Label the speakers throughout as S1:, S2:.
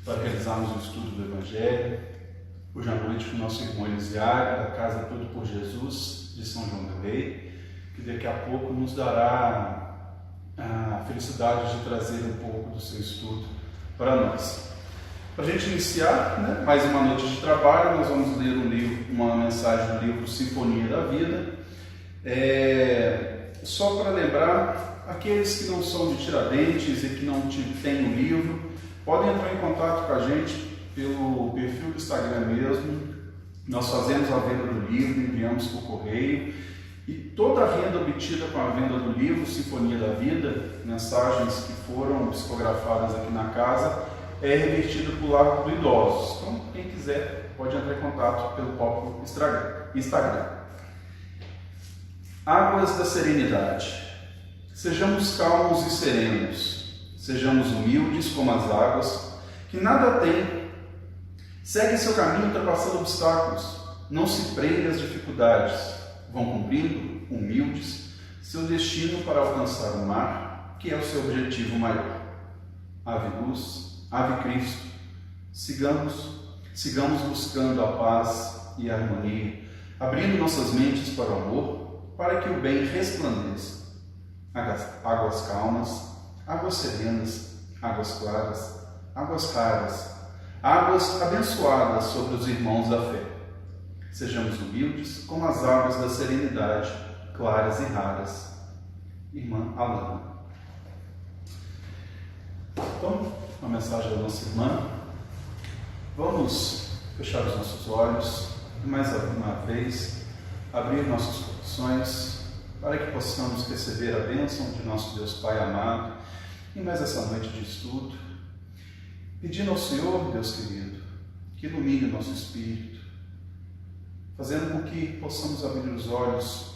S1: para realizarmos o estudo do Evangelho. Hoje à noite com o nosso irmão Elisiário, da Casa Tudo por Jesus, de São João del Rei, que daqui a pouco nos dará a felicidade de trazer um pouco do seu estudo para nós. Para a gente iniciar, mais uma noite de trabalho, nós vamos ler um livro, uma mensagem do livro Sinfonia da Vida. Só para lembrar, aqueles que não são de Tiradentes e que não têm o livro, podem entrar em contato com a gente pelo perfil do Instagram mesmo. Nós fazemos a venda do livro, enviamos por correio, e toda a renda obtida com a venda do livro Sinfonia da Vida, mensagens que foram psicografadas aqui na casa, é revertida para o Lar do Idosos. Então, quem quiser pode entrar em contato pelo próprio Instagram. Águas da serenidade. Sejamos calmos e serenos, sejamos humildes como as águas, que nada têm. Segue seu caminho ultrapassando obstáculos, não se prende às dificuldades, vão cumprindo, humildes, seu destino para alcançar o mar, que é o seu objetivo maior. Ave luz, ave Cristo, sigamos buscando a paz e a harmonia, abrindo nossas mentes para o amor, para que o bem resplandeça. Águas calmas, águas serenas, águas claras, águas raras, águas abençoadas sobre os irmãos da fé. Sejamos humildes como as águas da serenidade, claras e raras. Irmã Alana. Então, a mensagem da nossa irmã. Vamos fechar os nossos olhos e mais uma vez abrir nossos corações para que possamos receber a bênção de nosso Deus Pai amado em mais essa noite de estudo, pedindo ao Senhor, Deus querido, que ilumine o nosso espírito, fazendo com que possamos abrir os olhos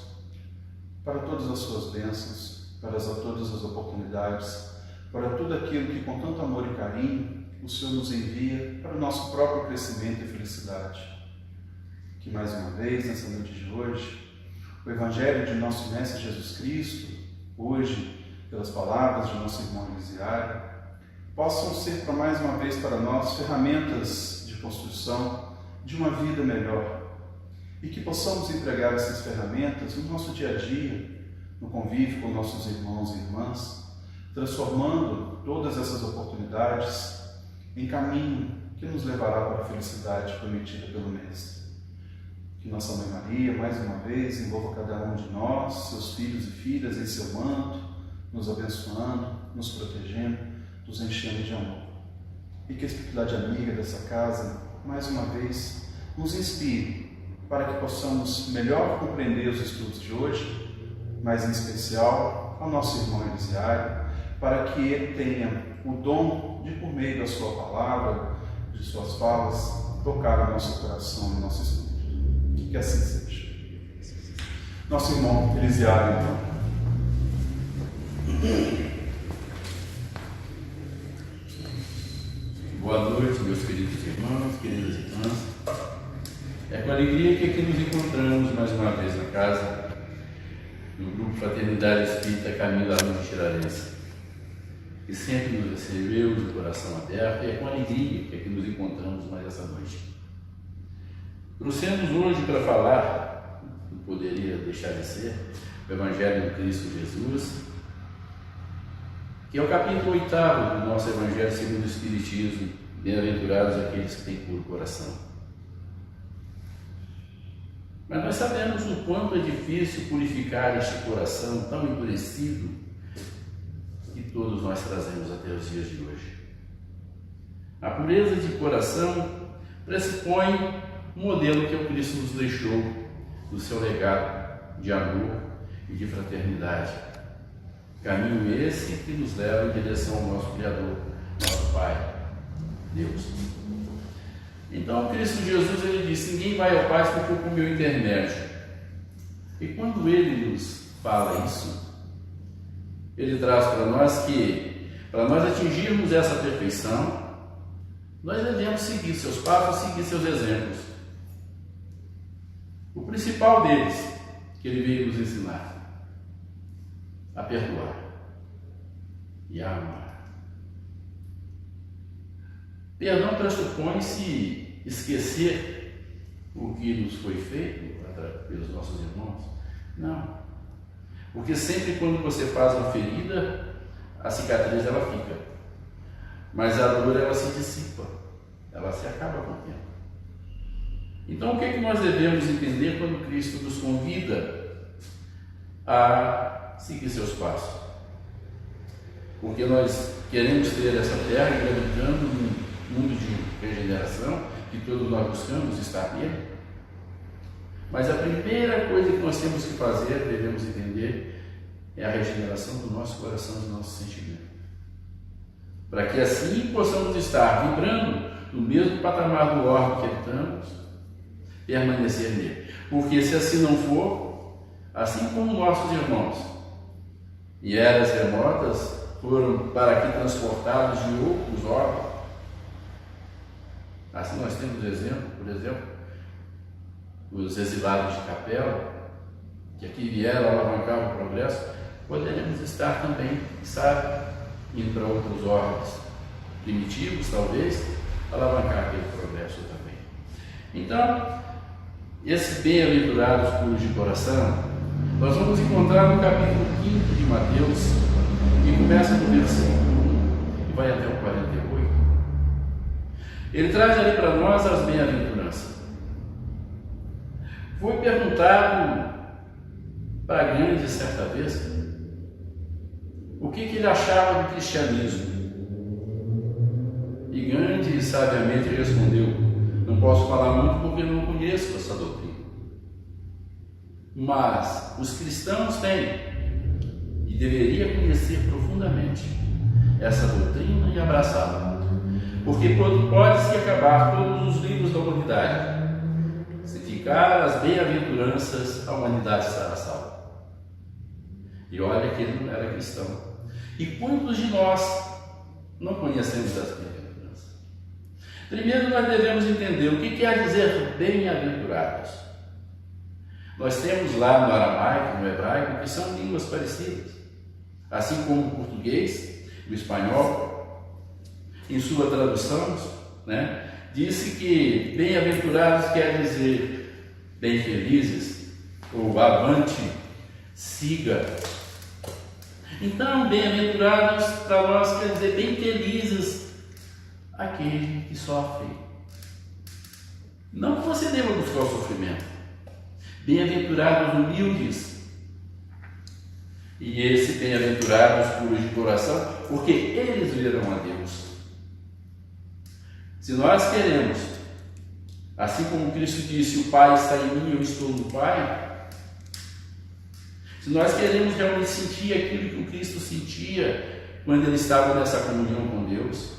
S1: para todas as suas bênçãos, para todas as oportunidades, para tudo aquilo que com tanto amor e carinho o Senhor nos envia para o nosso próprio crescimento e felicidade. Que mais uma vez, nessa noite de hoje, o Evangelho de nosso Mestre Jesus Cristo, hoje, pelas palavras de nosso irmão Elisiário, possam ser para mais uma vez para nós ferramentas de construção de uma vida melhor, e que possamos empregar essas ferramentas no nosso dia a dia, no convívio com nossos irmãos e irmãs, transformando todas essas oportunidades em caminho que nos levará para a felicidade prometida pelo Mestre. Que Nossa Mãe Maria, mais uma vez, envolva cada um de nós, seus filhos e filhas, em seu manto, nos abençoando, nos protegendo, nos enchendo de amor. E que a espiritualidade amiga dessa casa, mais uma vez, nos inspire para que possamos melhor compreender os estudos de hoje, mas em especial ao nosso irmão Elisiário, para que ele tenha o dom de, por meio da sua palavra, de suas falas, tocar o nosso coração e o nosso espírito. Que assim seja. Nosso irmão Elisiário, então.
S2: Boa noite, meus queridos irmãos, queridas irmãs. É com alegria que aqui nos encontramos mais uma vez na casa do Grupo Fraternidade Espírita Caminho da Luz de Tiradentes, que sempre nos recebeu de coração aberto, e é com alegria que aqui nos encontramos mais essa noite. Trouxemos hoje para falar, não poderia deixar de ser, o Evangelho do Cristo Jesus, que é o capítulo 8º do nosso Evangelho segundo o Espiritismo. Bem-aventurados aqueles que têm puro coração. Mas nós sabemos o quanto é difícil purificar este coração tão endurecido que todos nós trazemos até os dias de hoje. A pureza de coração pressupõe um modelo que o Cristo nos deixou do seu legado de amor e de fraternidade. Caminho esse que nos leva em direção ao nosso Criador, nosso Pai, Deus. Então, Cristo Jesus, ele disse: ninguém vai ao Pai se for por meu intermédio. E quando ele nos fala isso, ele traz para nós que, para nós atingirmos essa perfeição, nós devemos seguir seus passos, seguir seus exemplos. O principal deles, que ele veio nos ensinar, a perdoar e a amar. Perdão pressupõe-se esquecer o que nos foi feito pelos nossos irmãos? Não. Porque sempre quando você faz uma ferida, a cicatriz ela fica. Mas a dor ela se dissipa. Ela se acaba com o tempo. Então o que é que nós devemos entender quando Cristo nos convida a seguir seus passos? Porque nós queremos ter essa terra gravitando num mundo de regeneração, que todos nós buscamos estar nele. Mas a primeira coisa que nós temos que fazer, devemos entender, é a regeneração do nosso coração e do nosso sentimento. Para que assim possamos estar vibrando no mesmo patamar do orbe que habitamos, permanecer nele. Porque se assim não for, assim como nossos irmãos em eras remotas foram para aqui transportados de outros orbes, assim nós temos exemplo, por exemplo, os exilados de Capela, que aqui vieram alavancar o progresso, poderemos estar também, sabe, indo para outros orbes primitivos, talvez, alavancar aquele progresso também. Então, esses bem-aventurados puros de coração, nós vamos encontrar no capítulo 5 de Mateus, que começa no versículo 1 e vai até o 48. Ele traz ali para nós as bem-aventuranças. Foi perguntado para Gandhi certa vez o que ele achava do cristianismo. E Gandhi sabiamente respondeu: não posso falar muito porque não conheço essa doutrina. Mas os cristãos têm e deveria conhecer profundamente essa doutrina e abraçá-la. Porque pode-se acabar todos os livros da humanidade. Se ficar as bem-aventuranças, a humanidade estará salva. E olha que ele não era cristão. E quantos de nós não conhecemos as bem-aventuranças? Primeiro nós devemos entender o que quer dizer bem-aventurados. Nós temos lá no aramaico, no hebraico, que são línguas parecidas. Assim como o português, o espanhol, em sua tradução, disse que bem-aventurados quer dizer bem felizes, ou avante, siga. Então, bem-aventurados para nós quer dizer bem felizes aquele que sofre. Não que você deva buscar o sofrimento. Bem-aventurados humildes. E esse bem-aventurados puros de coração, porque eles verão a Deus. Se nós queremos, assim como Cristo disse, o Pai está em mim, eu estou no Pai, se nós queremos realmente sentir aquilo que o Cristo sentia quando ele estava nessa comunhão com Deus,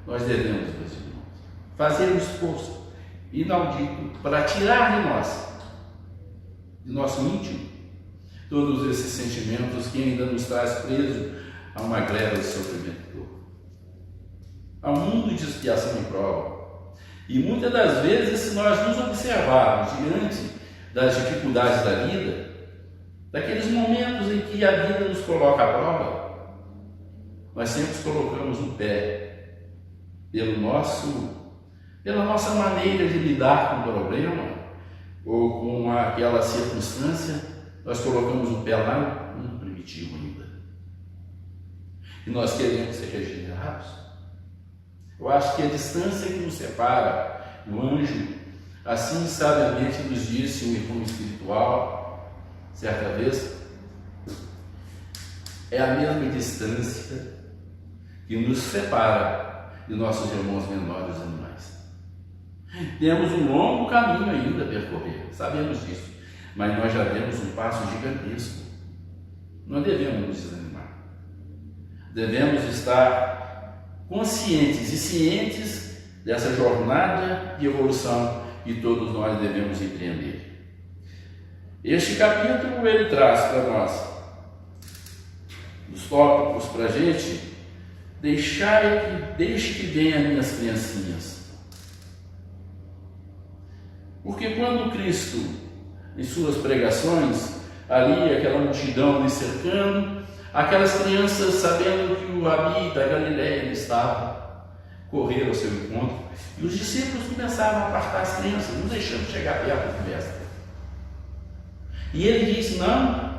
S2: nós devemos, meus irmãos, fazer um esforço inaudito para tirar de nós, de nosso íntimo, todos esses sentimentos que ainda nos traz preso a uma greve de sofrimento e dor, a um mundo de expiação e prova. E muitas das vezes, se nós nos observarmos diante das dificuldades da vida, daqueles momentos em que a vida nos coloca à prova, nós sempre colocamos o pé pela nossa maneira de lidar com o problema ou com aquela circunstância, nós colocamos o pé lá no primitivo ainda. E nós queremos ser regenerados. Eu acho que a distância que nos separa do anjo, assim sabiamente nos disse um irmão espiritual, certa vez, é a mesma distância que nos separa de nossos irmãos menores animais. Temos um longo caminho ainda a percorrer, sabemos disso, mas nós já demos um passo gigantesco. Não devemos nos desanimar. Devemos estar conscientes e cientes dessa jornada de evolução que todos nós devemos empreender. Este capítulo ele traz para nós os tópicos para a gente deixe que venham minhas criancinhas. Porque quando Cristo, em suas pregações, ali aquela multidão lhe cercando, aquelas crianças sabendo que o Rabi da Galileia estava, correr ao seu encontro. E os discípulos começaram a apartar as crianças, não deixando chegar perto do mestre. E ele disse: não,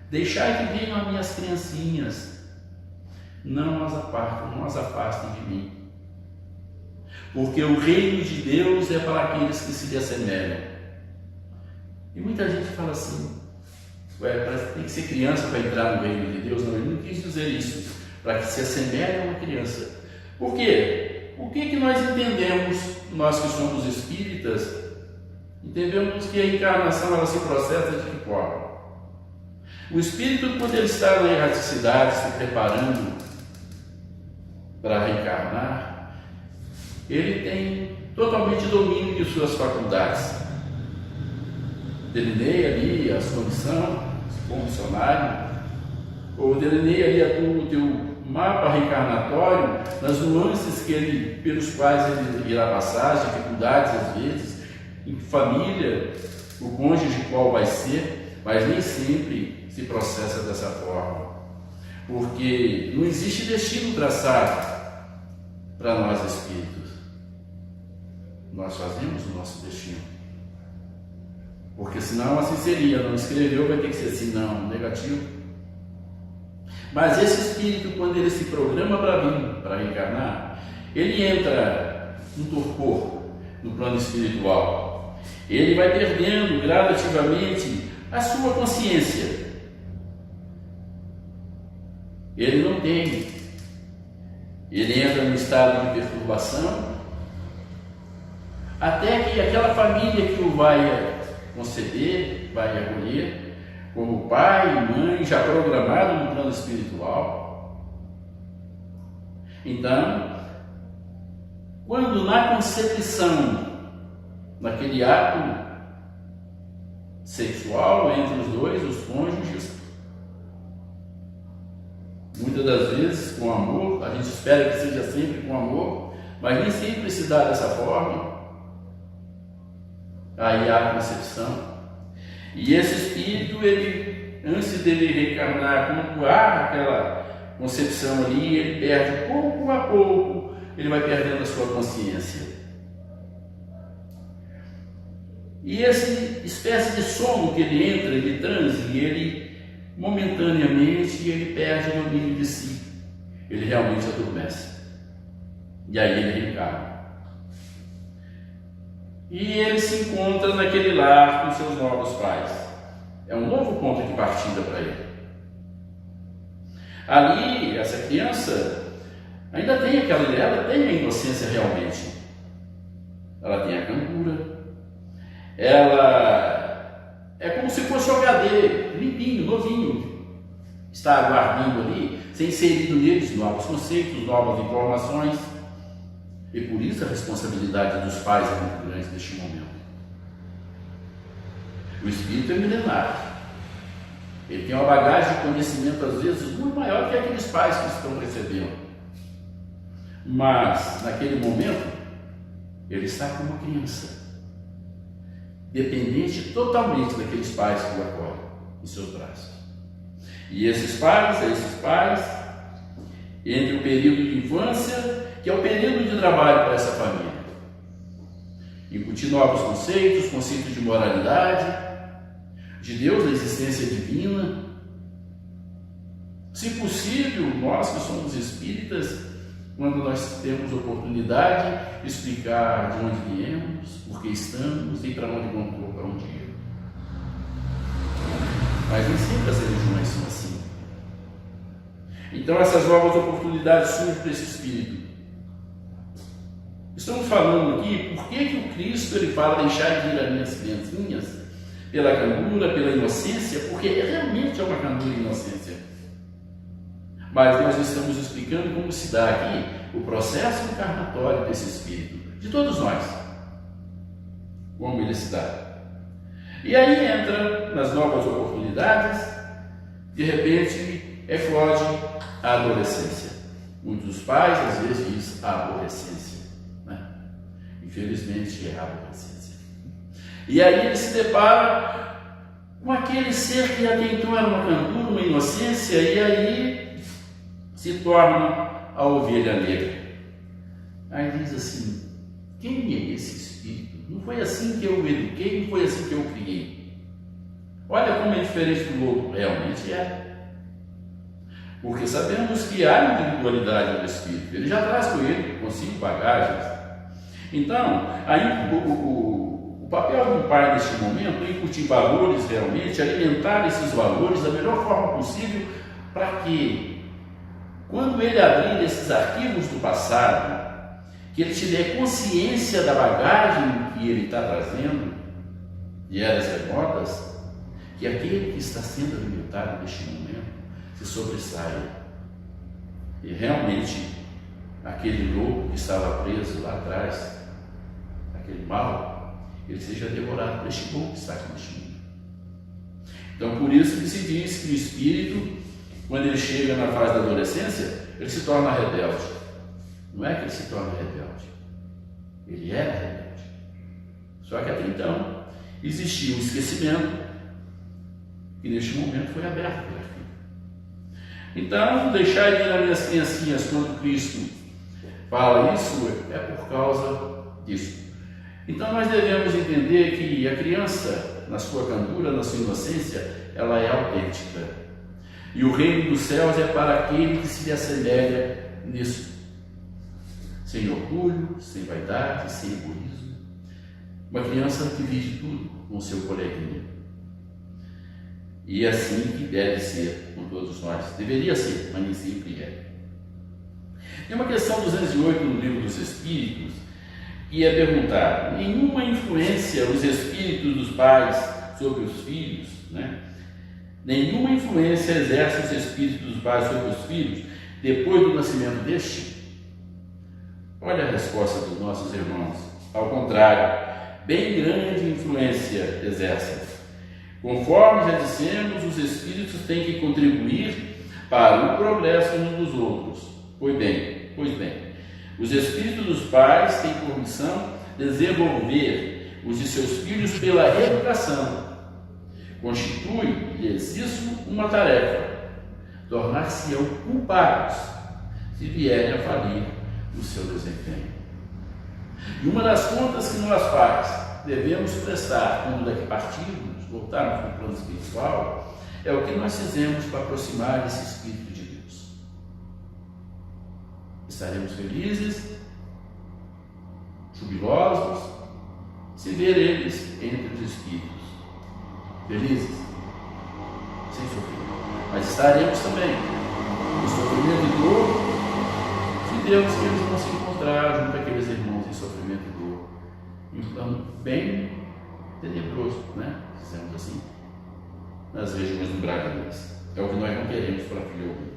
S2: deixai que venham as minhas criancinhas, não as apartem, não as afastem de mim. Porque o reino de Deus é para aqueles que se lhe assemelham. E muita gente fala assim: tem que ser criança para entrar no reino de Deus. Não, ele não quis dizer isso, para que se assemelhe a uma criança. Por quê? O que nós entendemos, nós que somos espíritas, entendemos que a encarnação ela se processa de que forma? O espírito, quando ele está na erraticidade, se preparando para reencarnar, ele tem totalmente domínio de suas faculdades. Delineia ali a sua missão como missionário, ou delineia ali o teu mapa reencarnatório, nas nuances pelos quais ele irá passar, as dificuldades às vezes, em família, o cônjuge qual vai ser, mas nem sempre se processa dessa forma, porque não existe destino traçado para nós espíritos. Nós fazemos o nosso destino, porque senão assim seria, não escreveu, vai ter que ser assim, não, negativo. Mas esse espírito, quando ele se programa para vir, para reencarnar, ele entra no torpor, no plano espiritual. Ele vai perdendo gradativamente a sua consciência. Ele não tem. Ele entra no estado de perturbação, até que aquela família que o vai conceder, vai acolher, como pai e mãe, já programado no plano espiritual. Então, quando na concepção, naquele ato sexual entre os dois, os cônjuges, muitas das vezes com amor, a gente espera que seja sempre com amor, mas nem sempre se dá dessa forma. Aí há a concepção. E esse espírito, ele, antes dele reencarnar, quando há aquela concepção ali, ele perde pouco a pouco, ele vai perdendo a sua consciência. E essa espécie de sono que ele entra, ele transe, e ele momentaneamente ele perde o domínio de si. Ele realmente adormece. E aí ele reencarna. E ele se encontra naquele lar com seus novos pais. É um novo ponto de partida para ele. Ali, essa criança ainda tem ela tem a inocência realmente. Ela tem a candura. Ela é como se fosse um HD, limpinho, novinho. Está aguardando ali, ser inserido neles novos conceitos, novas informações. E por isso a responsabilidade dos pais é muito grande neste momento. O espírito é milenário. Ele tem uma bagagem de conhecimento, às vezes, muito maior que aqueles pais que estão recebendo. Mas, naquele momento, ele está como uma criança, dependente totalmente daqueles pais que o acolhem em seus braços. E esses pais, entre o período de infância, que é o período de trabalho para essa família, incutir novos conceitos de moralidade, de Deus, da existência divina. Se possível, nós que somos espíritas, quando nós temos oportunidade, explicar de onde viemos, por que estamos e para onde vamos para um dia. Mas nem sempre as religiões são assim. Então essas novas oportunidades surgem para esse espírito. Estamos falando aqui, por que o Cristo ele fala deixar de ir as minhas criancinhas? Pela candura, pela inocência, porque realmente é uma candura e inocência. Mas nós estamos explicando como se dá aqui o processo encarnatório desse espírito, de todos nós, como ele se dá. E aí entra nas novas oportunidades, de repente eclode a adolescência. Muitos pais às vezes dizem a adolescência, né? Infelizmente é a adolescência. E aí ele se depara com aquele ser que até então era uma candura, uma inocência, e aí se torna a ovelha negra. Aí diz assim: quem é esse espírito? Não foi assim que eu o eduquei, não foi assim que eu o criei. Olha como é diferente do lobo, realmente é. Porque sabemos que há individualidade no espírito, ele já traz com ele consigo bagagens. Então, aí o papel de um pai neste momento é incutir valores realmente, alimentar esses valores da melhor forma possível, para que, quando ele abrir esses arquivos do passado, que ele tiver consciência da bagagem que ele está trazendo, de eras remotas, que aquele que está sendo alimentado neste momento se sobressaia. E realmente, aquele lobo que estava preso lá atrás, aquele mal, ele seja devorado por este lobo que está aqui neste mundo. Então, por isso que se diz que o espírito, quando ele chega na fase da adolescência, ele se torna rebelde. Não é que ele se torna rebelde, ele era rebelde. Só que até então existia um esquecimento que neste momento foi aberto pela filha. Então, deixar ir nas minhas criancinhas quando Cristo fala isso é por causa disso. Então nós devemos entender que a criança, na sua candura, na sua inocência, ela é autêntica. E o reino dos céus é para aquele que se lhe assemelha nisso. Sem orgulho, sem vaidade, sem egoísmo. Uma criança que vive tudo com o seu coleguinha. E é assim que deve ser com todos nós. Deveria ser, mas nem sempre é. Tem uma questão 208 no Livro dos Espíritos, que é perguntar: nenhuma influência os espíritos dos pais sobre os filhos, né? Nenhuma influência exerce os espíritos dos pais sobre os filhos depois do nascimento deste? Olha a resposta dos nossos irmãos. Ao contrário, bem grande influência exercem. Conforme já dissemos, os espíritos têm que contribuir para o progresso uns dos outros. Pois bem, os espíritos dos pais têm por missão desenvolver os de seus filhos pela educação. Constitui-lhes isso uma tarefa, tornar-se-ão culpados se vierem a falir no seu desempenho. E uma das contas que nós pais devemos prestar quando daqui partirmos, voltarmos para o plano espiritual, é o que nós fizemos para aproximar esse Espírito de Deus. Estaremos felizes, jubilosos, se ver eles entre os Espíritos. Felizes, sem sofrer. Mas estaremos também no sofrimento e dor, se Deus que eles vão se encontrar junto àqueles irmãos em sofrimento e dor. Em um plano bem tenebroso, né? Dizemos assim, nas regiões umbralinas. É o que nós não queremos para a filha ouvir.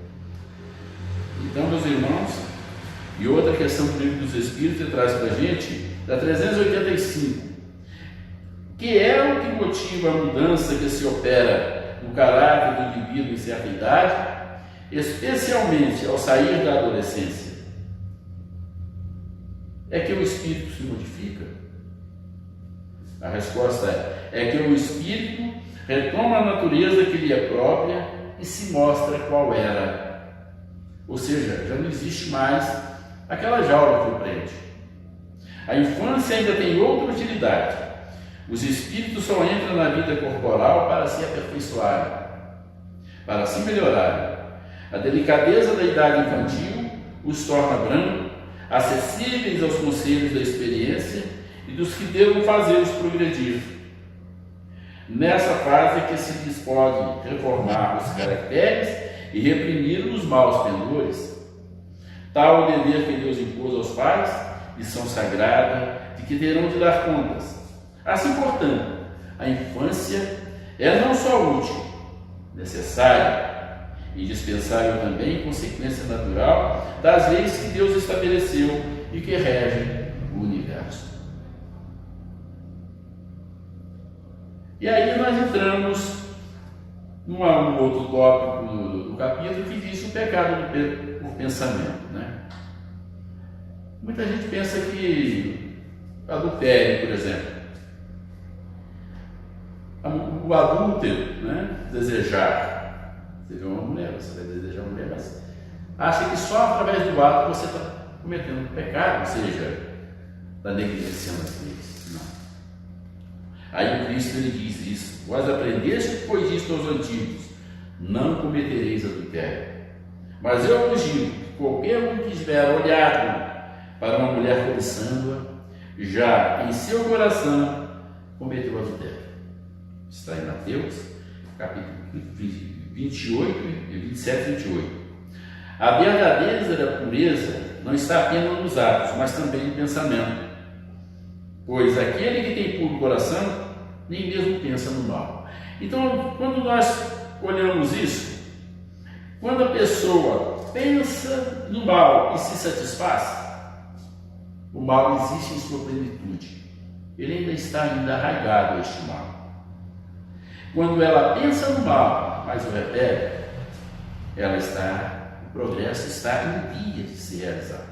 S2: Então, meus irmãos, e outra questão que o Livro dos Espíritos traz para a gente, da 385, que é o que motiva a mudança que se opera no caráter do indivíduo em certa idade, especialmente ao sair da adolescência. É que o espírito se modifica? A resposta é que o espírito retoma a natureza que lhe é própria e se mostra qual era. Ou seja, já não existe mais aquela jaula que o prende. A infância ainda tem outra utilidade. Os espíritos só entram na vida corporal para se aperfeiçoarem, para se melhorarem. A delicadeza da idade infantil os torna brancos, acessíveis aos conselhos da experiência e dos que devam fazê-los progredir. Nessa fase é que se lhes pode reformar os caracteres e reprimir os maus pendores. Tal o dever que Deus impôs aos pais, lição sagrada de que terão de dar contas. Assim, portanto, a infância é não só útil, necessária, indispensável também, consequência natural das leis que Deus estabeleceu e que regem o universo. E aí nós entramos num outro tópico do capítulo que diz o pecado por pensamento, né? Muita gente pensa que adultério, por exemplo, o adúltero, né? Desejar. Você vê uma mulher, você vai desejar uma mulher, mas acha que só através do ato cometendo pecado, ou seja, da negligenciando as leis. Não. Aí o Cristo ele diz isso: vós aprendeste, pois isto aos antigos, não cometereis adultério. Mas eu vos digo que qualquer um que estiver olhado para uma mulher cobiçando-a, já em seu coração cometeu adultério. Está em Mateus, capítulo 28, 27 e 28. A verdadeira pureza não está apenas nos atos, mas também no pensamento. Pois aquele que tem puro coração, nem mesmo pensa no mal. Então, quando nós olhamos isso, quando a pessoa pensa no mal e se satisfaz, o mal existe em sua plenitude. Ele ainda está arraigado a este mal. Quando ela pensa no mal, mas o repele, o progresso está em vias de se realizar.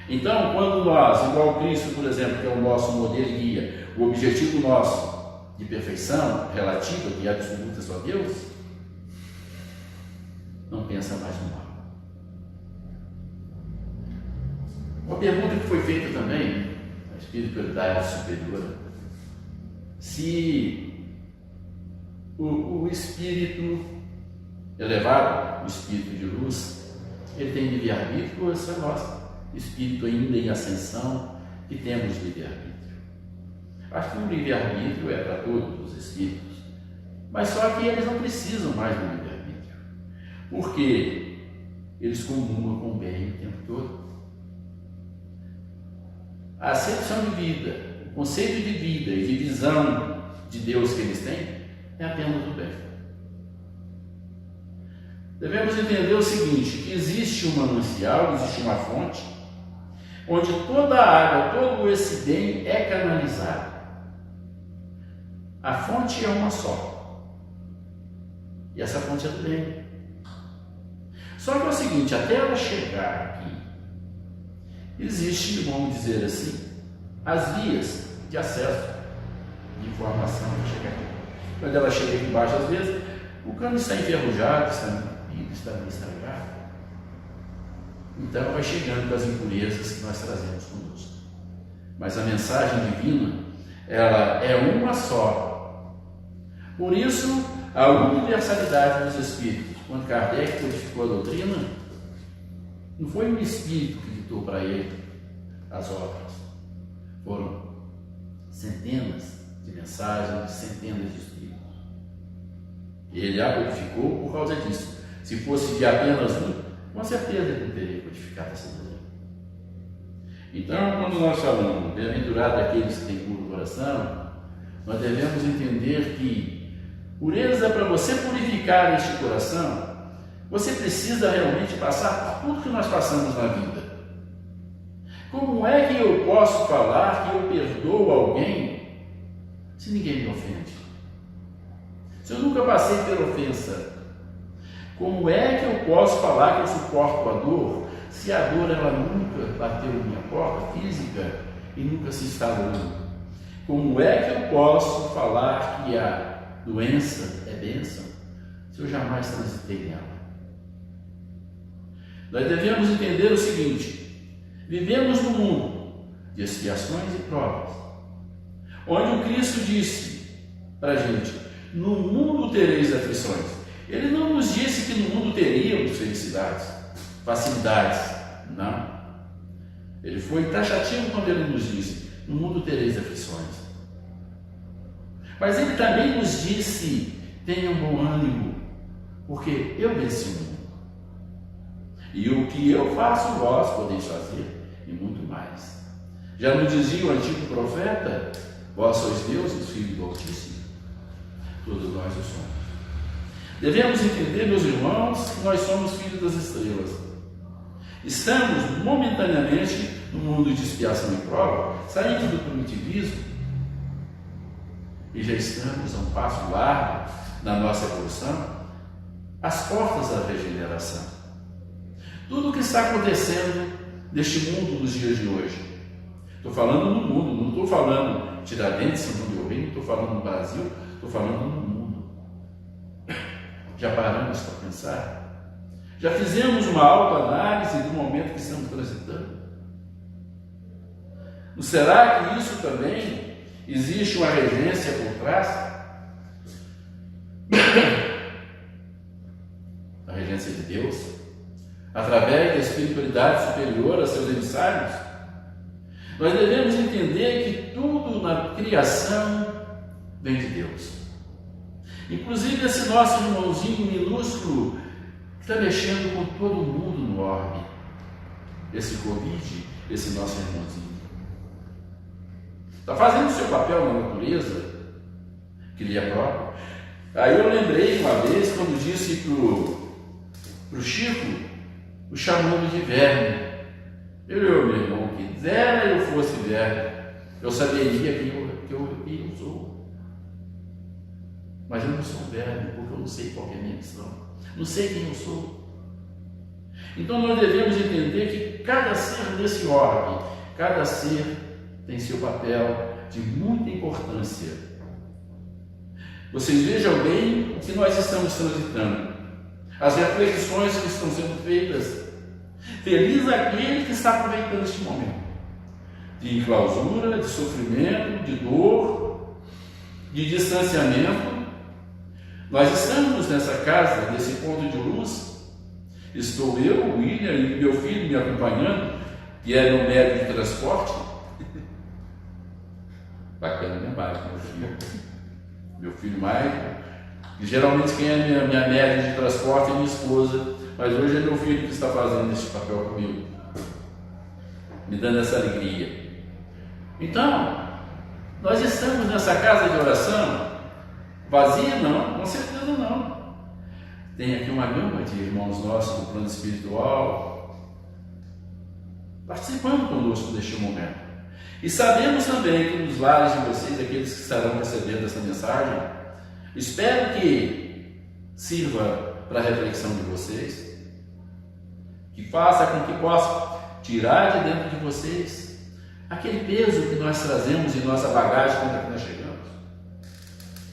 S2: Então, quando nós, igual Cristo, por exemplo, que é o nosso modelo e guia, o objetivo nosso de perfeição relativa, que é absoluta só Deus, não pensa mais no mal. Uma pergunta que foi feita também, a espiritualidade superior, se o espírito elevado, o espírito de luz, ele tem livre-arbítrio ou é só nós, espírito ainda em ascensão, que temos livre-arbítrio? Acho que o livre-arbítrio é para todos os espíritos, mas só que eles não precisam mais do livre-arbítrio, porque eles comungam com o bem o tempo todo. A acepção de vida, o conceito de vida e de visão de Deus que eles têm é apenas o bem. Devemos entender o seguinte, que existe um manancial, existe uma fonte, onde toda a água, todo esse bem é canalizado. A fonte é uma só. E essa fonte é do bem. Só que é o seguinte, até ela chegar aqui, existe, vamos dizer assim, as vias de acesso de informação para chegar aqui. Quando ela chega aqui embaixo, às vezes, o cano está enferrujado, está entupido, está meio estragado. Então vai chegando com as impurezas que nós trazemos conosco. Mas a mensagem divina, ela é uma só. Por isso, a universalidade dos espíritos. Quando Kardec codificou a doutrina, não foi um espírito que ditou para ele as obras. Foram centenas de mensagens, centenas de espíritos. Ele a codificou por causa disso. Se fosse de apenas um, com certeza ele não teria codificado essa doutrina. Então, quando nós falamos bem-aventurado aqueles que têm puro coração, nós devemos entender que pureza, para você purificar este coração, você precisa realmente passar por tudo que nós passamos na vida. Como é que eu posso falar que eu perdoo alguém se ninguém me ofende? Se eu nunca passei pela ofensa, como é que eu posso falar que eu suporto a dor se a dor ela nunca bateu na minha porta física e nunca se instalou? Como é que eu posso falar que a doença é bênção se eu jamais transitei nela? Nós devemos entender o seguinte: vivemos num mundo de expiações e provas, onde o Cristo disse para a gente: no mundo tereis aflições. Ele não nos disse que no mundo teríamos felicidades, facilidades, não. Ele foi taxativo quando ele nos disse: no mundo tereis aflições. Mas ele também nos disse: tenham bom ânimo, porque eu venci o mundo. E o que eu faço, vós podeis fazer, e muito mais. Já nos dizia o antigo profeta: vós sois deuses, filhos do Altíssimo. Todos nós o somos. Devemos entender, meus irmãos, que nós somos filhos das estrelas. Estamos momentaneamente no mundo de expiação e prova, saindo do primitivismo, e já estamos a um passo largo na nossa evolução, às portas da regeneração. Tudo o que está acontecendo neste mundo nos dias de hoje, estou falando no mundo, não estou falando Tiradentes, São João del Rei, não estou falando no Brasil, estou falando no mundo. Já paramos para pensar? Já fizemos uma autoanálise do momento que estamos transitando? Não será que isso também existe uma regência por trás? A regência de Deus, através da espiritualidade superior a seus emissários? Nós devemos entender que tudo na criação vem de Deus. Inclusive esse nosso irmãozinho minúsculo que está mexendo com todo mundo no orbe. Esse Covid, esse nosso irmãozinho. Está fazendo o seu papel na natureza, que lhe é próprio. Aí eu lembrei uma vez, quando disse para o Chico, o chamando de verme. Meu irmão, que dera eu fosse verme, eu saberia que eu sou. Mas eu não sou verme, porque eu não sei qual é a minha missão. Não sei quem eu sou. Então nós devemos entender que cada ser desse orbe, cada ser tem seu papel de muita importância. Vocês vejam bem o que nós estamos transitando, as reflexões que estão sendo feitas. Feliz aquele que está aproveitando este momento de clausura, de sofrimento, de dor, de distanciamento. Nós estamos nessa casa, nesse ponto de luz. Estou eu, o William e meu filho me acompanhando, que é no médio de transporte. Bacana, né, Mário? Meu filho Mário. E geralmente quem é minha média de transporte é minha esposa, mas hoje é meu filho que está fazendo esse papel comigo, me dando essa alegria. Então, nós estamos nessa casa de oração vazia? Não, com certeza não. Tem aqui uma gama de irmãos nossos do plano espiritual participando conosco deste momento. E sabemos também que nos lares de vocês, aqueles que estarão recebendo essa mensagem, espero que sirva para a reflexão de vocês, que faça com que possa tirar de dentro de vocês aquele peso que nós trazemos em nossa bagagem quando aqui nós chegamos,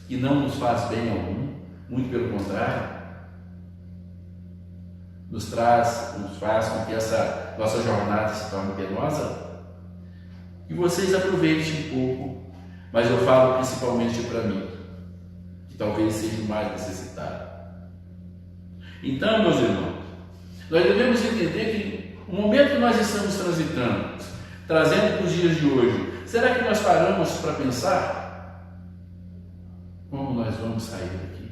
S2: que não nos faz bem algum, muito pelo contrário, nos faz com que essa nossa jornada se torne penosa. Que vocês aproveitem um pouco, mas eu falo principalmente para mim, que talvez seja o mais necessitado. Então, meus irmãos, nós devemos entender que o momento que nós estamos transitando, trazendo para os dias de hoje, será que nós paramos para pensar como nós vamos sair daqui?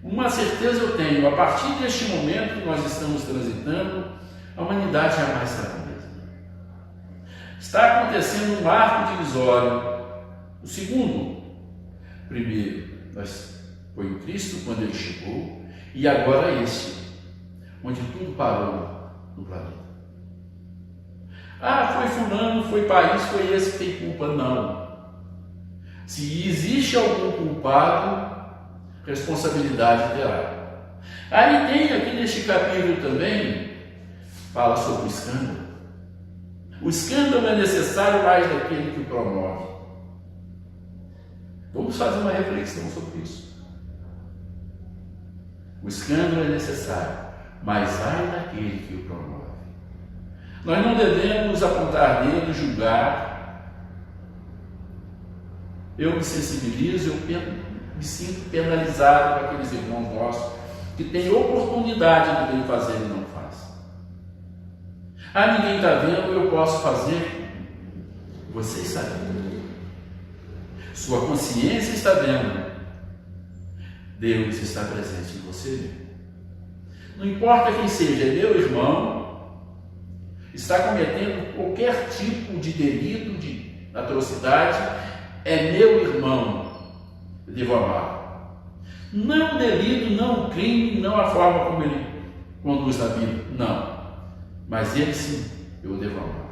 S2: Uma certeza eu tenho, a partir deste momento que nós estamos transitando, a humanidade jamais será a mesma. Está acontecendo um arco divisório. O segundo, primeiro, foi o Cristo quando ele chegou, e agora este, onde tudo parou no planeta. Ah, foi fulano, foi país, foi esse que tem culpa. Não. Se existe algum culpado, responsabilidade terá. Aí tem aqui neste capítulo também, fala sobre o escândalo. O escândalo é necessário mais daquele que o promove. Vamos fazer uma reflexão sobre isso. O escândalo é necessário, mas ai daquele que o promove. Nós não devemos apontar dedo, julgar. Eu me sensibilizo, eu me sinto penalizado com aqueles irmãos nossos que têm oportunidade de bem fazer e não fazem. Ah, ninguém está vendo, eu posso fazer. Você está vendo. Sua consciência está vendo. Deus está presente em você. Não importa quem seja, é meu irmão, está cometendo qualquer tipo de delito, de atrocidade, é meu irmão, eu devo amá-lo. Não o delito, não o crime, não a forma como ele conduz a vida, não. Mas ele sim, eu devo amar.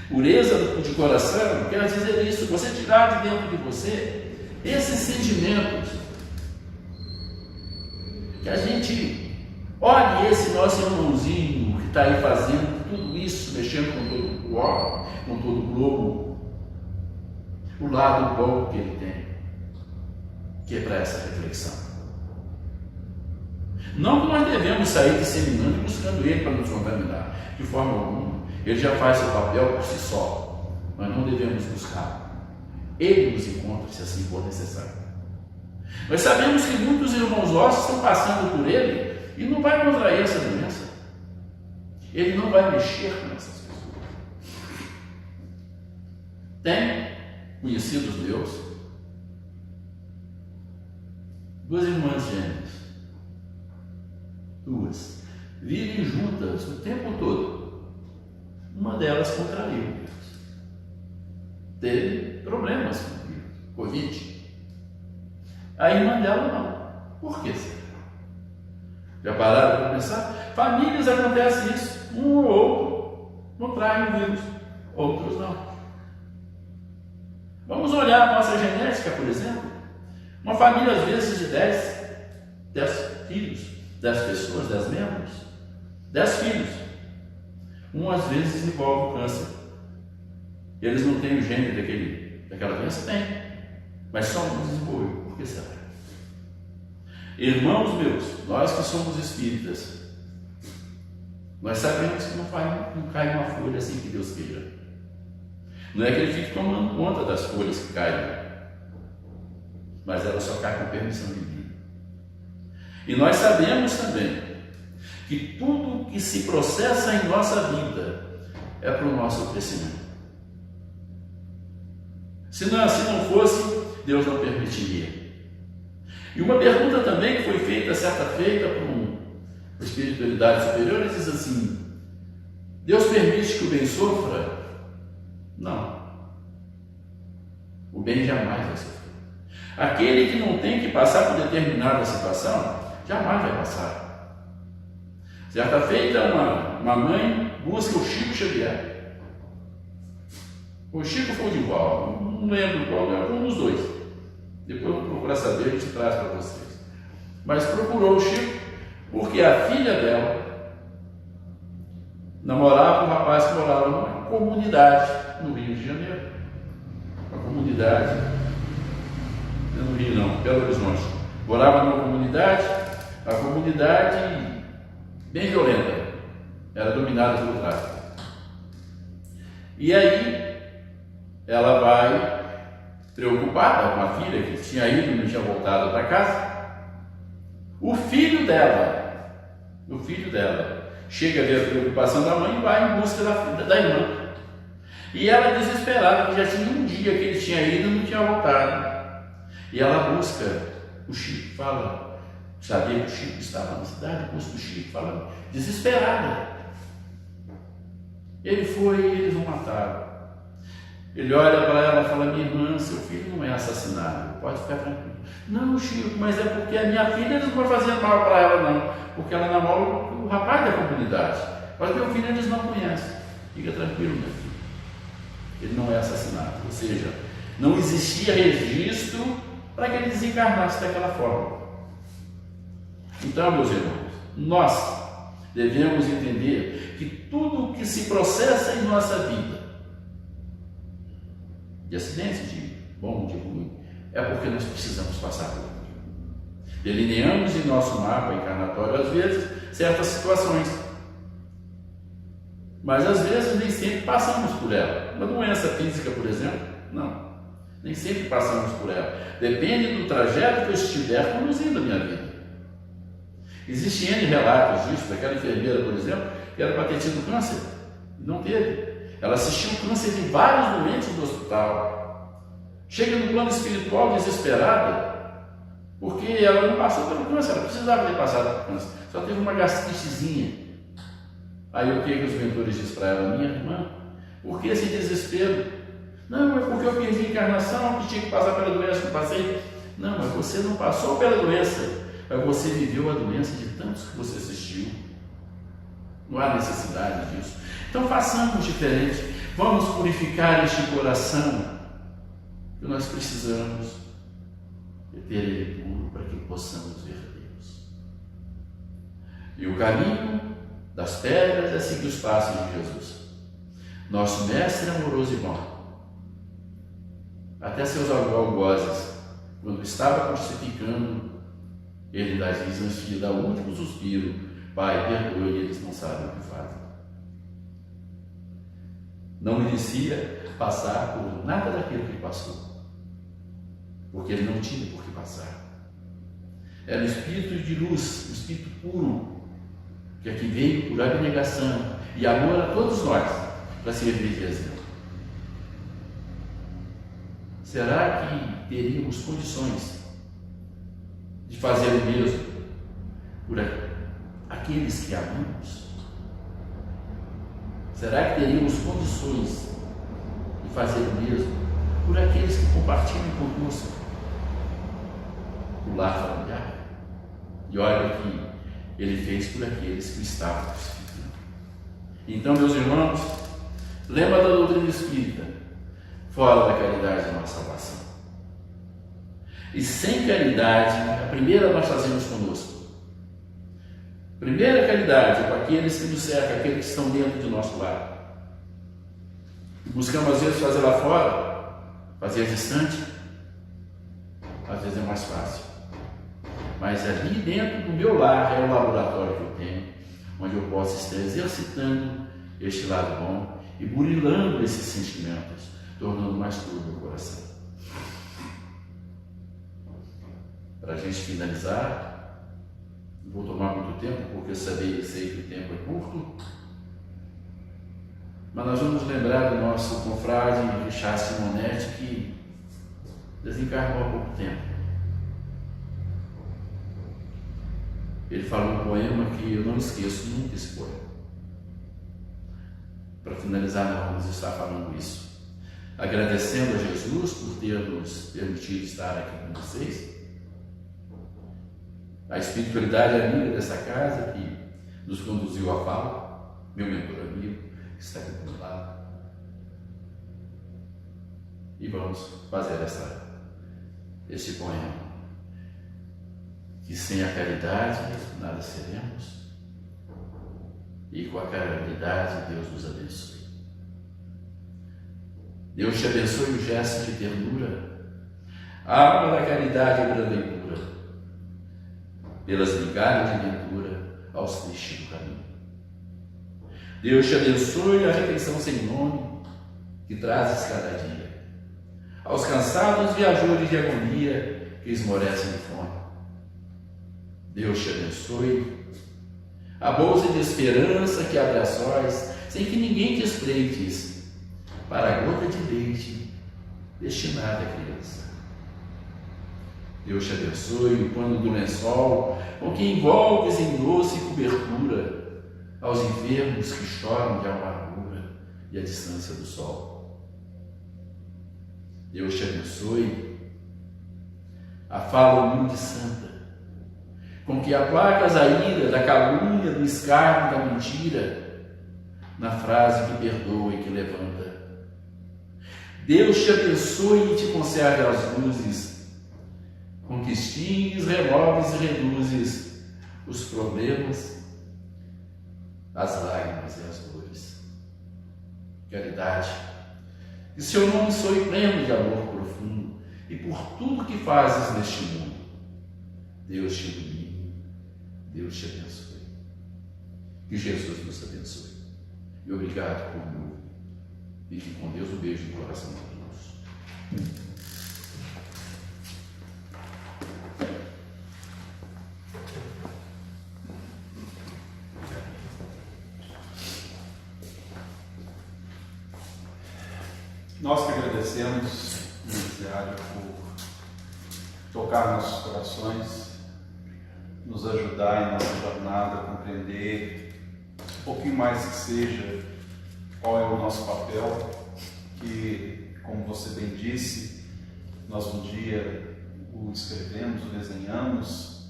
S2: Pureza de coração quer dizer isso, você tirar de dentro de você esses sentimentos, que a gente olhe esse nosso irmãozinho que está aí fazendo tudo isso, mexendo com todo o órgão, com todo o globo, o lado bom que ele tem, que é para essa reflexão. Não que nós devemos sair disseminando e buscando ele para nos contaminar, de forma alguma. Ele já faz seu papel por si só. Nós não devemos buscar. Ele nos encontra, se assim for necessário. Nós sabemos que muitos irmãos nossos estão passando por ele e não vai contrair essa doença. Ele não vai mexer com essas pessoas. Tem conhecidos meus, duas irmãs gêmeas, duas, vivem juntas o tempo todo. Uma delas contraiu o vírus. Teve problemas com o vírus, Covid. A irmã dela não. Por que será? Já pararam para pensar? Famílias acontece isso. Um ou outro contrai o vírus, outros não. Vamos olhar a nossa genética, por exemplo. Uma família, às vezes, de 10 filhos, 10 pessoas, 10 membros, 10 filhos. Um, às vezes, desenvolve o câncer. Eles não têm o gene daquela doença? Tem. Mas só um desenvolveu. Por que será? Irmãos meus, nós que somos espíritas, nós sabemos que não cai uma folha assim que Deus queira. Não é que ele fique tomando conta das folhas que caem, mas ela só cai com permissão divina. E nós sabemos também que tudo que se processa em nossa vida é para o nosso crescimento. Se não fosse, Deus não permitiria. E uma pergunta também que foi feita certa feita por uma espiritualidade superior, ele diz assim: Deus permite que o bem sofra? Não. O bem jamais vai sofrer. Aquele que não tem que passar por determinada situação, jamais vai passar. Certa feita, uma mãe busca o Chico Xavier. O Chico foi de qual? Não lembro qual, era um dos dois. Depois eu procurar saber, a gente traz para vocês. Mas procurou o Chico porque a filha dela namorava um rapaz que morava numa comunidade no Rio de Janeiro. Uma comunidade, no Rio não, Belo Horizonte. Morava numa comunidade, a comunidade bem violenta, era dominada pelo tráfico. E aí ela vai preocupada com a filha que tinha ido e não tinha voltado para casa. O filho dela chega a ver a preocupação da mãe e vai em busca da irmã. E ela desesperada, que já tinha um dia que ele tinha ido e não tinha voltado. E ela busca o Chico, fala, sabia que o Chico estava na cidade, busca o Chico, fala, desesperada. Ele foi e eles o mataram. Ele olha para ela e fala: minha irmã, seu filho não é assassinado, pode ficar tranquilo. Não, Chico, mas é porque a minha filha eles não vão fazer mal para ela, não, porque ela namora o rapaz da comunidade. Mas meu filho eles não conhecem. Fica tranquilo, meu filho. Ele não é assassinado. Ou seja, não existia registro para que ele desencarnasse daquela forma. Então, meus irmãos, nós devemos entender que tudo o que se processa em nossa vida, de acidente, de bom, de ruim, é porque nós precisamos passar por aquilo. Delineamos em nosso mapa encarnatório, às vezes, certas situações. Mas, às vezes, nem sempre passamos por ela. Uma doença física, por exemplo, não. Nem sempre passamos por ela. Depende do trajeto que eu estiver conduzindo a minha vida. Existem N relatos disso, daquela enfermeira, por exemplo, que era para ter tido câncer. Não teve. Ela assistiu o câncer de vários doentes no hospital. Chega no plano espiritual desesperada, porque ela não passou pelo câncer, ela precisava ter passado pelo câncer. Só teve uma gastritezinha. Aí o que os mentores dizem para ela? Minha irmã, por que esse desespero? Não, é porque eu perdi a encarnação, que tinha que passar pela doença, não passei. Não, mas você não passou pela doença, mas você viveu a doença de tantos que você assistiu. Não há necessidade disso. Então façamos diferente. Vamos purificar este coração que nós precisamos de ter ele puro para que possamos ver Deus. E o caminho das pedras é seguir os passos de Jesus. Nosso mestre amoroso e bom. Até seus algozes, quando estava crucificando Ele lhes diz antes de dar o último suspiro: Pai, perdoe, eles não sabem o que fazem. Não merecia passar por nada daquilo que ele passou, porque ele não tinha por que passar. Era o Espírito de luz, o Espírito puro, que aqui veio por abnegação e amor a todos nós, para servir de exemplo. Será que teríamos condições de fazer o mesmo por aqueles que amamos? Será que teríamos condições de fazer o mesmo por aqueles que compartilham conosco o lar familiar? E olha o que ele fez por aqueles que estavam crucificando. Então, meus irmãos, lembra da doutrina espírita: fora da caridade não há salvação. E sem caridade, a primeira nós fazemos conosco. Primeira caridade é com aqueles que nos cercam, aqueles que estão dentro de nosso lar. Buscamos às vezes fazer lá fora, fazer distante. Às vezes é mais fácil. Mas ali dentro do meu lar é o laboratório que eu tenho, onde eu posso estar exercitando este lado bom e burilando esses sentimentos, tornando mais puro o meu coração. Para a gente finalizar, não vou tomar muito tempo, porque eu sei que o tempo é curto, mas nós vamos lembrar do nosso confrade Richard Simonetti, que desencarnou há pouco tempo. Ele falou um poema que eu não esqueço nunca esse poema. Para finalizar, nós vamos estar falando isso. Agradecendo a Jesus por ter nos permitido estar aqui com vocês. A espiritualidade amiga dessa casa que nos conduziu à fala, meu mentor amigo, que está aqui do meu lado. E vamos fazer esse poema. Que sem a caridade nada seremos, e com a caridade Deus nos abençoe. Deus te abençoe o gesto de ternura, a alma da caridade e brandura, pelas migalhas de ventura aos tristes do caminho. Deus te abençoe a refeição sem nome que trazes cada dia, aos cansados viajores de agonia que esmorecem de fome. Deus te abençoe a bolsa de esperança que abre as sóis, sem que ninguém te espreites, para a gota de leite destinada à criança. Deus te abençoe o pano do lençol com que envolves em doce cobertura aos enfermos que choram de amargura e a distância do sol. Deus te abençoe a fala humilde e santa, com que aplacas a ira da calúnia, do escárnio, da mentira, na frase que perdoa e que levanta. Deus te abençoe e te conserve as luzes, com que extingues, removes e reduzes os problemas, as lágrimas e as dores. Caridade, que seu nome soe pleno de amor profundo, e por tudo que fazes neste mundo, Deus te ilumine. Deus te abençoe. Que Jesus nos abençoe. E obrigado por me ouvir. Fique com Deus. Um beijo no coração de todos.
S1: Nós que agradecemos, Nunziário, por tocar nossos corações, nos ajudar em nossa jornada a compreender um pouquinho mais que seja qual é o nosso papel, que, como você bem disse, nós um dia o escrevemos, o desenhamos,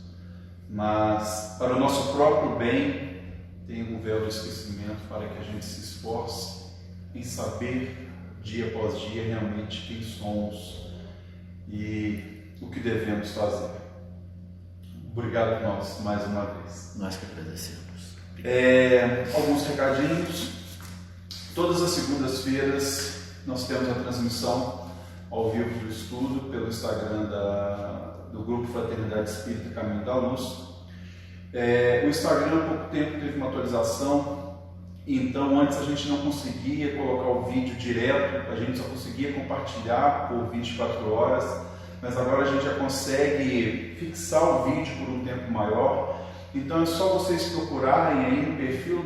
S1: mas para o nosso próprio bem tem um véu de esquecimento para que a gente se esforce em saber dia após dia realmente quem somos e o que devemos fazer. Obrigado a nós mais uma vez.
S2: Nós que agradecemos.
S1: Alguns recadinhos. Todas as segundas-feiras nós temos a transmissão ao vivo do estudo pelo Instagram do Grupo Fraternidade Espírita Caminho da Luz. O Instagram há pouco tempo teve uma atualização, então antes a gente não conseguia colocar o vídeo direto, a gente só conseguia compartilhar por 24 horas, mas agora a gente já consegue fixar o vídeo por um tempo maior. Então é só vocês procurarem aí no perfil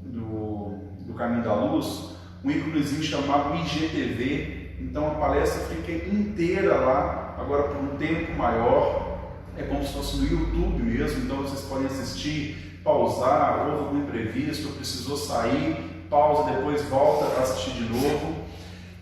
S1: do Caminho da Luz um íconezinho chamado IGTV. Então a palestra fica inteira lá, agora por um tempo maior. É como se fosse no YouTube mesmo, então vocês podem assistir, pausar, houve algum imprevisto, precisou sair, pausa, depois volta para assistir de novo.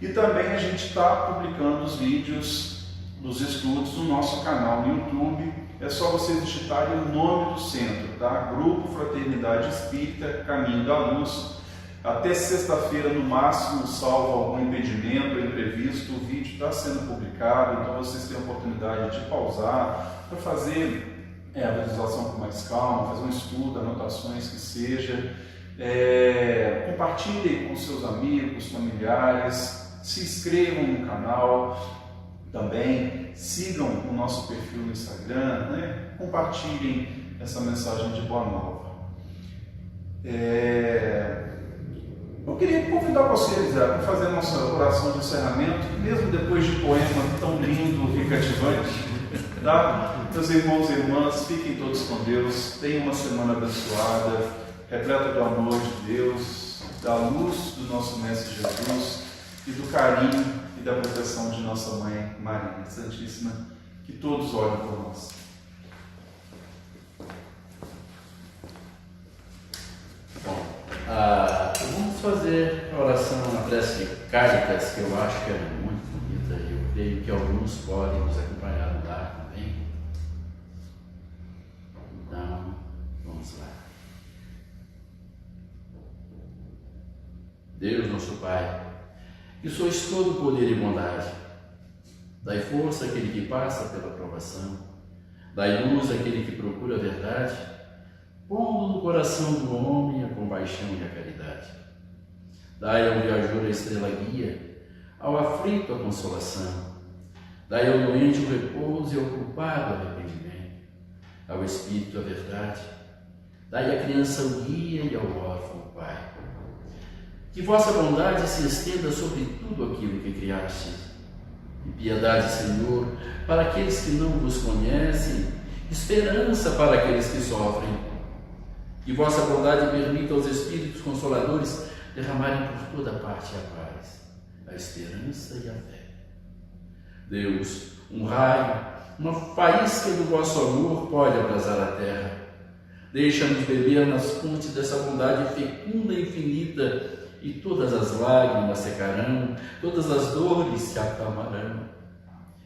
S1: E também a gente está publicando os vídeos dos estudos no nosso canal no YouTube. É só vocês digitarem o nome do centro, tá? Grupo Fraternidade Espírita Caminho da Luz. Até sexta-feira, no máximo, salvo algum impedimento ou imprevisto, o vídeo está sendo publicado, então vocês têm a oportunidade de pausar para fazer a visualização com mais calma, fazer um estudo, anotações que seja. Compartilhem com seus amigos, familiares, se inscrevam no canal também, sigam o nosso perfil no Instagram, né? Compartilhem essa mensagem de boa nova. Eu queria convidar vocês a fazer a nossa oração de encerramento, mesmo depois de poema tão lindo e cativante. Tá? Meus irmãos e irmãs, fiquem todos com Deus, tenham uma semana abençoada, repleta do amor de Deus, da luz do nosso Mestre Jesus e do carinho e da proteção de nossa Mãe Maria Santíssima. Que todos olhem por nós.
S2: Bom, vamos fazer a oração na prece de Cáritas, que eu acho que é muito bonita e eu creio que alguns podem nos acompanhar no lar também. Então, vamos lá. Deus, nosso Pai, que sois todo poder e bondade, dai força àquele que passa pela provação, dai luz àquele que procura a verdade, pondo no coração do homem a compaixão e a caridade. Dai ao viajor a estrela guia, ao aflito a consolação, dai ao doente o repouso e ao culpado o arrependimento, ao espírito a verdade, dai à criança o guia e ao órfão o pai. Que vossa bondade se estenda sobre tudo aquilo que criastes, e piedade, Senhor, para aqueles que não vos conhecem, esperança para aqueles que sofrem. Que vossa bondade permita aos Espíritos Consoladores derramarem por toda parte a paz, a esperança e a fé. Deus, um raio, uma faísca do vosso amor pode abrasar a terra. Deixa-nos beber nas fontes dessa bondade fecunda e infinita, e todas as lágrimas secarão, todas as dores se acalmarão.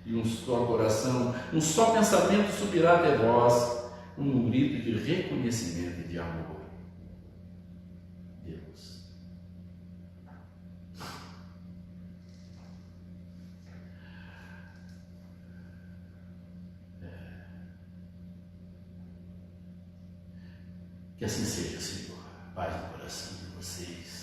S2: E um só coração, um só pensamento subirá até vós, um grito de reconhecimento e de amor. Deus. Que assim seja, Senhor. Paz no coração de vocês.